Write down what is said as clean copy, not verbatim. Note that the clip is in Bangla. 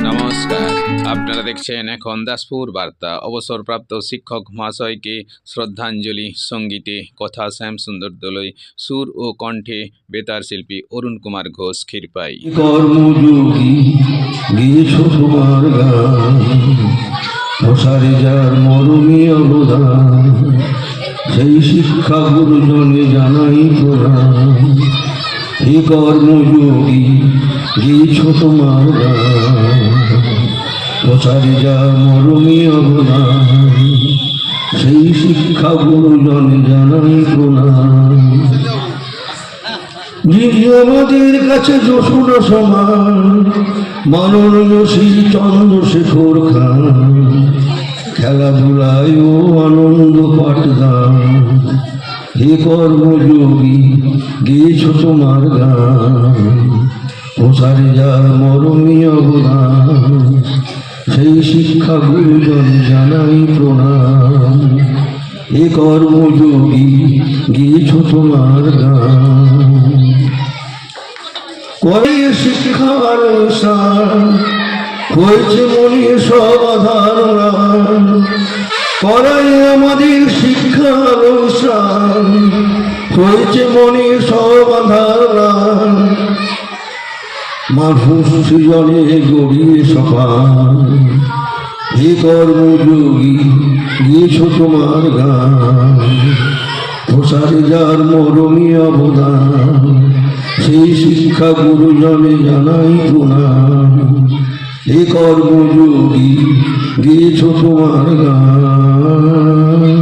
নমস্কার, আপনারা দেখছেন এখন দাসপুর বার্তা। অবসরপ্রাপ্ত শিক্ষক মহাশয়কে শ্রদ্ধাঞ্জলি সঙ্গীতে কথা শ্যাম সুন্দর দোলই, সুর ও কণ্ঠে বেতার শিল্পী অরুণ কুমার ঘোষ ক্ষীরপাই। কর্মযোগী গিয়েছো তোমার গান, প্রসারে যার মরমী অবদান, সেই শিক্ষা গুরুজনে জানাই প্রণাম। হে কর্মযোগী গিয়েছো তোমার গান, প্রসারে যার মরমী অবদান, সেই শিক্ষা গুরুজনে জানাই প্রণাম। যিনি আমাদের কাছে যশোদা সমান, মাননীয় শ্রী চন্দ্রশেখর খান, খেলাধুলায় ও আনন্দ পাঠদান। হে কর্মযোগী গেয়েছো তোমার গান, প্রসারে যার মরমী অবদান, সেই শিক্ষা গুরুজন জানাই প্রণাম। হে কর্মযোগী গেয়েছো তোমার গান, করে শিক্ষার সার হয়েছে মনে সব আধার, করাই আমাদের শিক্ষার সার হয়েছে মনে সব আধার। মানুষ সৃজনে গড়িয়ে সপান, হে কর্মযোগী গিয়েছো তোমার গান, প্রসারে যার মরমী অবদান, সেই শিক্ষা গুরুজনে জানাই প্রণাম। হে কর্মযোগী গিয়েছো তোমার গান।